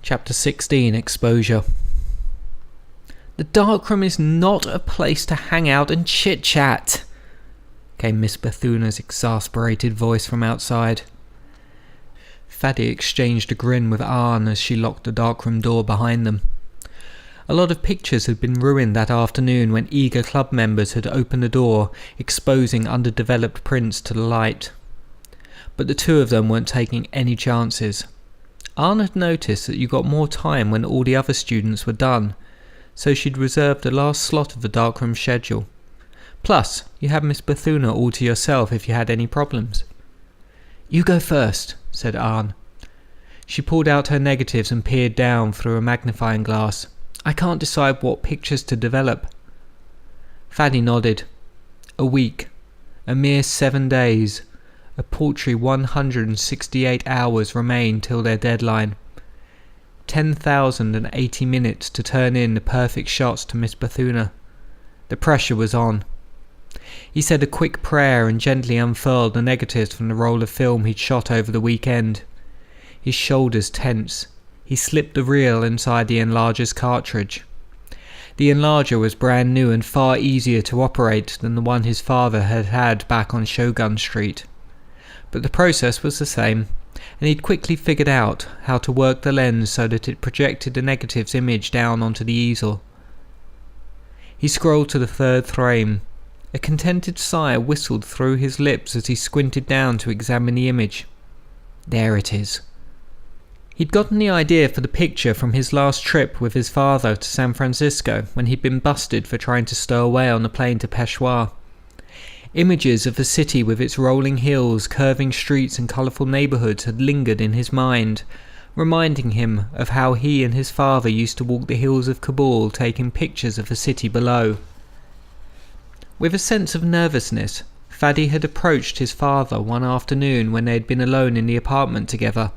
Chapter 16, Exposure. "The darkroom is not a place to hang out and chit-chat," came Miss Bethuna's exasperated voice from outside. Faddy exchanged a grin with Arne as she locked the darkroom door behind them. A lot of pictures had been ruined that afternoon when eager club members had opened the door, exposing underdeveloped prints to the light. But the two of them weren't taking any chances. Arne had noticed that you got more time when all the other students were done, so she'd reserved the last slot of the darkroom schedule. Plus, you had Miss Bethuna all to yourself if you had any problems. "You go first," said Arne. She pulled out her negatives and peered down through a magnifying glass. "I can't decide what pictures to develop." Faddy nodded. A week. A mere 7 days. A paltry 168 hours remained till their deadline. 10,080 minutes to turn in the perfect shots to Miss Bethuna. The pressure was on. He said a quick prayer and gently unfurled the negatives from the roll of film he'd shot over the weekend. His shoulders tense. He slipped the reel inside the enlarger's cartridge. The enlarger was brand new and far easier to operate than the one his father had had back on Shogun Street. But the process was the same, and he'd quickly figured out how to work the lens so that it projected the negative's image down onto the easel. He scrolled to the third frame. A contented sigh whistled through his lips as he squinted down to examine the image. There it is. He'd gotten the idea for the picture from his last trip with his father to San Francisco when he'd been busted for trying to stow away on the plane to Peshawar. Images of the city with its rolling hills, curving streets and colourful neighbourhoods had lingered in his mind, reminding him of how he and his father used to walk the hills of Kabul taking pictures of the city below. With a sense of nervousness, Faddy had approached his father one afternoon when they had been alone in the apartment together.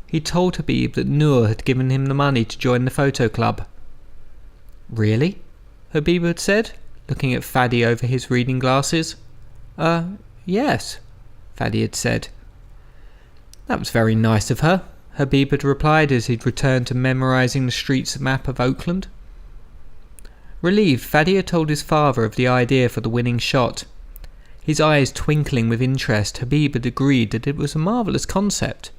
He told Habib that Noor had given him the money to join the photo club. "Really?" Habib had said, looking at Faddy over his reading glasses. Yes," Faddy had said. "That was very nice of her," Habib had replied as he'd returned to memorising the streets map of Oakland. Relieved, Faddy had told his father of the idea for the winning shot. His eyes twinkling with interest, Habib had agreed that it was a marvellous concept.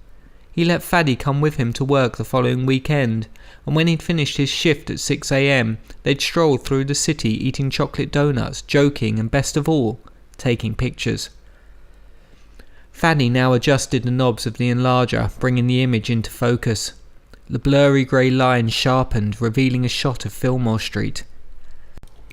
He let Faddy come with him to work the following weekend, and when he'd finished his shift at 6 a.m, they'd stroll through the city eating chocolate donuts, joking, and best of all, taking pictures. Faddy now adjusted the knobs of the enlarger, bringing the image into focus. The blurry grey line sharpened, revealing a shot of Fillmore Street.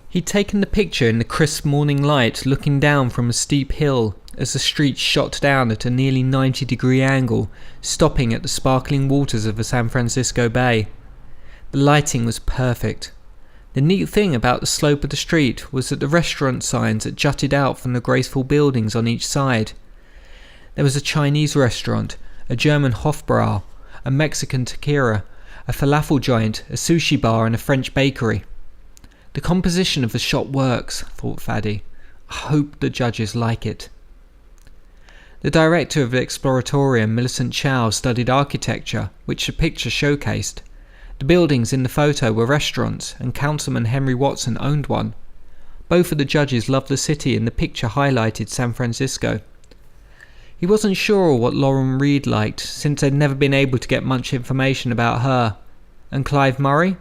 He'd taken the picture in the crisp morning light, looking down from a steep hill as the street shot down at a nearly 90-degree angle, stopping at the sparkling waters of the San Francisco Bay. The lighting was perfect. The neat thing about the slope of the street was that the restaurant signs that jutted out from the graceful buildings on each side. There was a Chinese restaurant, a German Hofbrau, a Mexican taqueria, a falafel joint, a sushi bar and a French bakery. The composition of the shot works, thought Faddy. I hope the judges like it. The director of the Exploratorium, Millicent Chow, studied architecture, which the picture showcased. The buildings in the photo were restaurants, and Councilman Henry Watson owned one. Both of the judges loved the city, and the picture highlighted San Francisco. He wasn't sure what Lauren Reed liked, since they'd never been able to get much information about her. And Clive Murray?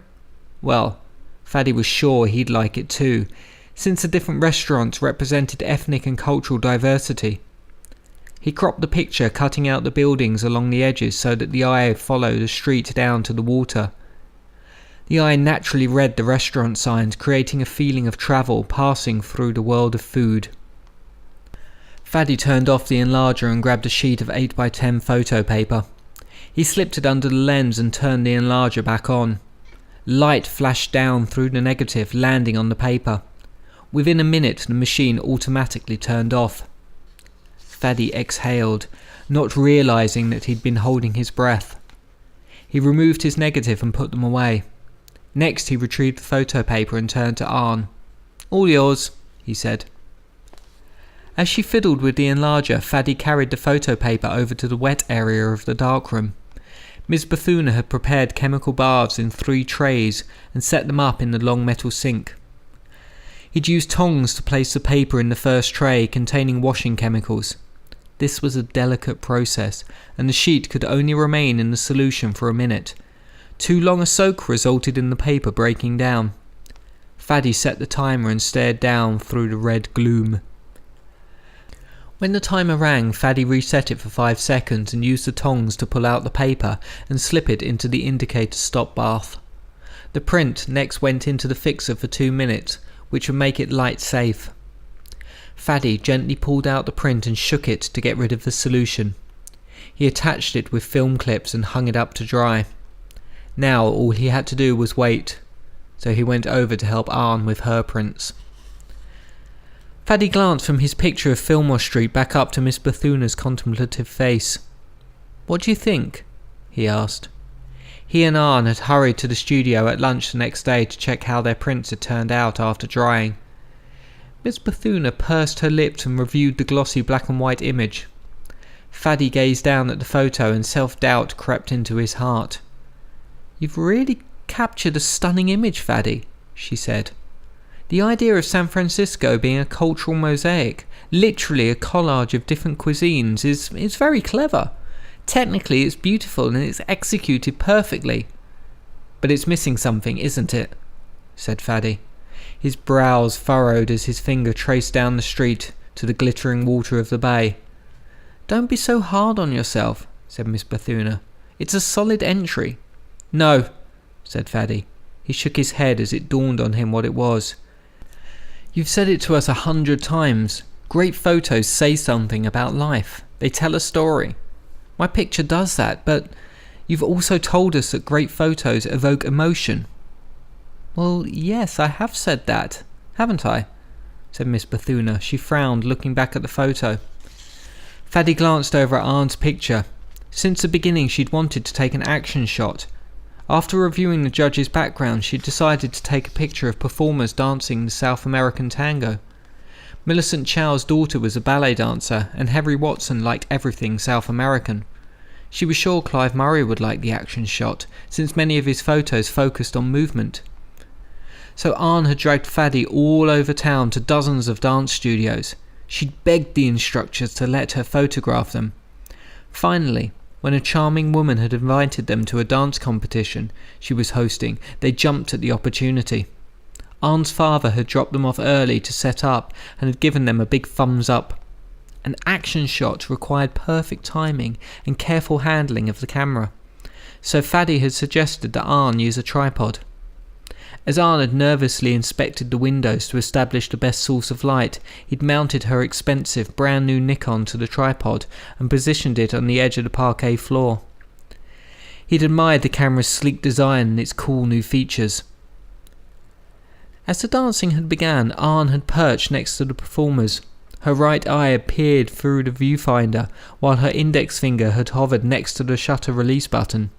Well, Faddy was sure he'd like it too, since the different restaurants represented ethnic and cultural diversity. He cropped the picture, cutting out the buildings along the edges so that the eye followed the street down to the water. The eye naturally read the restaurant signs, creating a feeling of travel passing through the world of food. Faddy turned off the enlarger and grabbed a sheet of 8x10 photo paper. He slipped it under the lens and turned the enlarger back on. Light flashed down through the negative, landing on the paper. Within a minute, the machine automatically turned off. Faddy exhaled, not realising that he'd been holding his breath. He removed his negative and put them away. Next, he retrieved the photo paper and turned to Arne. "All yours," he said. As she fiddled with the enlarger, Faddy carried the photo paper over to the wet area of the darkroom. Miss Bethuna had prepared chemical baths in 3 trays and set them up in the long metal sink. He'd used tongs to place the paper in the first tray containing washing chemicals. This was a delicate process, and the sheet could only remain in the solution for a minute. Too long a soak resulted in the paper breaking down. Faddy set the timer and stared down through the red gloom. When the timer rang, Faddy reset it for 5 seconds and used the tongs to pull out the paper and slip it into the indicator stop bath. The print next went into the fixer for 2 minutes, which would make it light safe. Faddy gently pulled out the print and shook it to get rid of the solution. He attached it with film clips and hung it up to dry. Now all he had to do was wait, so he went over to help Arne with her prints. Faddy glanced from his picture of Fillmore Street back up to Miss Bethuna's contemplative face. "What do you think?" he asked. He and Arne had hurried to the studio at lunch the next day to check how their prints had turned out after drying. Miss Bethuna pursed her lips and reviewed the glossy black and white image. Faddy gazed down at the photo and self-doubt crept into his heart. "You've really captured a stunning image, Faddy," she said. "The idea of San Francisco being a cultural mosaic, literally a collage of different cuisines, is very clever. Technically it's beautiful and it's executed perfectly. But it's missing something, isn't it?" said Faddy. His brows furrowed as his finger traced down the street to the glittering water of the bay. "Don't be so hard on yourself," said Miss Bethuna. "It's a solid entry." "No," said Faddy. He shook his head as it dawned on him what it was. "You've said it to us 100 times. Great photos say something about life. They tell a story. My picture does that, but you've also told us that great photos evoke emotion." "Well, yes, I have said that, haven't I?" said Miss Bethuna. She frowned, looking back at the photo. Faddy glanced over at Arne's picture. Since the beginning she'd wanted to take an action shot. After reviewing the judge's background, she'd decided to take a picture of performers dancing the South American tango. Millicent Chow's daughter was a ballet dancer, and Henry Watson liked everything South American. She was sure Clive Murray would like the action shot, since many of his photos focused on movement. So Arne had dragged Faddy all over town to dozens of dance studios. She'd begged the instructors to let her photograph them. Finally, when a charming woman had invited them to a dance competition she was hosting, they jumped at the opportunity. Arne's father had dropped them off early to set up and had given them a big thumbs up. An action shot required perfect timing and careful handling of the camera, so Faddy had suggested that Arne use a tripod. As Arne had nervously inspected the windows to establish the best source of light, he'd mounted her expensive brand new Nikon to the tripod and positioned it on the edge of the parquet floor. He'd admired the camera's sleek design and its cool new features. As the dancing had begun, Arne had perched next to the performers. Her right eye had peered through the viewfinder, while her index finger had hovered next to the shutter release button.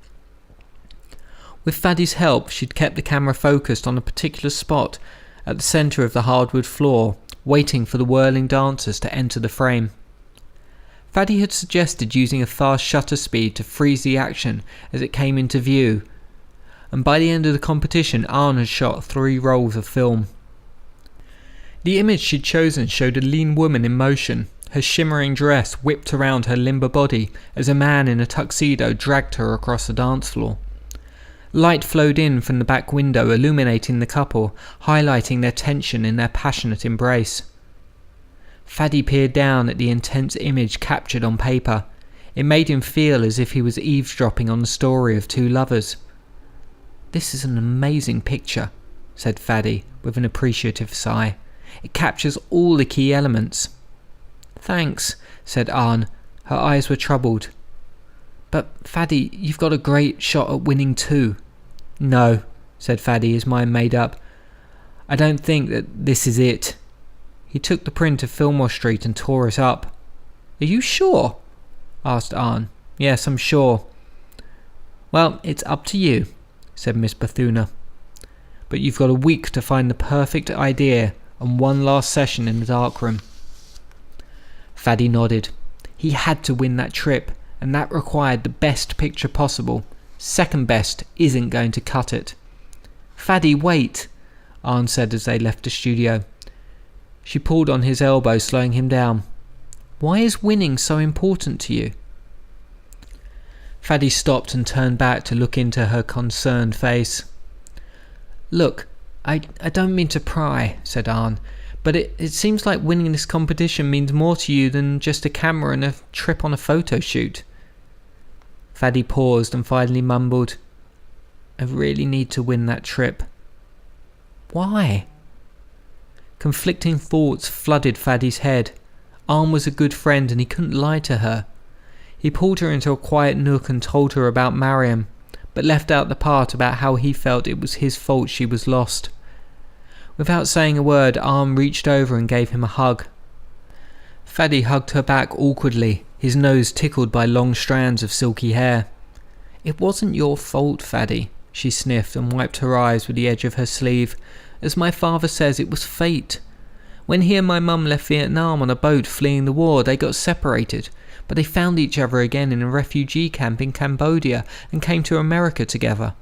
With Faddy's help, she'd kept the camera focused on a particular spot at the centre of the hardwood floor, waiting for the whirling dancers to enter the frame. Faddy had suggested using a fast shutter speed to freeze the action as it came into view, and by the end of the competition, Arne had shot 3 rolls of film. The image she'd chosen showed a lean woman in motion, her shimmering dress whipped around her limber body as a man in a tuxedo dragged her across the dance floor. Light flowed in from the back window, illuminating the couple, highlighting their tension in their passionate embrace. Faddy peered down at the intense image captured on paper. It made him feel as if he was eavesdropping on the story of 2 lovers. "This is an amazing picture," said Faddy with an appreciative sigh. "It captures all the key elements." "Thanks," said Arne. Her eyes were troubled. "But, Faddy, you've got a great shot at winning too." "No," said Faddy, his mind made up. "I don't think that this is it." He took the print of Fillmore Street and tore it up. "Are you sure?" asked Arne. "Yes, I'm sure." "Well, it's up to you," said Miss Bethuna. "But you've got a week to find the perfect idea and one last session in the darkroom." Faddy nodded. He had to win that trip, and that required the best picture possible. Second best isn't going to cut it. "Faddy, wait," Arne said as they left the studio. She pulled on his elbow, slowing him down. "Why is winning so important to you?" Faddy stopped and turned back to look into her concerned face. "Look, I don't mean to pry," said Arne, "but it seems like winning this competition means more to you than just a camera and a trip on a photo shoot." Faddy paused and finally mumbled, "I really need to win that trip." "Why?" Conflicting thoughts flooded Faddy's head. Arne was a good friend and he couldn't lie to her. He pulled her into a quiet nook and told her about Mariam, but left out the part about how he felt it was his fault she was lost. Without saying a word, Arne reached over and gave him a hug. Faddy hugged her back awkwardly, his nose tickled by long strands of silky hair. "It wasn't your fault, Faddy," she sniffed and wiped her eyes with the edge of her sleeve. "As my father says, it was fate. When he and my mum left Vietnam on a boat fleeing the war, they got separated, but they found each other again in a refugee camp in Cambodia and came to America together."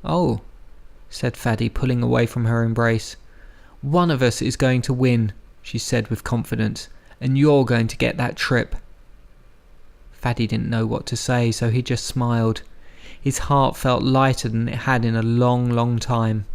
"Oh," said Faddy, pulling away from her embrace. "One of us is going to win," she said with confidence, "and you're going to get that trip." Faddy didn't know what to say, so he just smiled. His heart felt lighter than it had in a long, long time.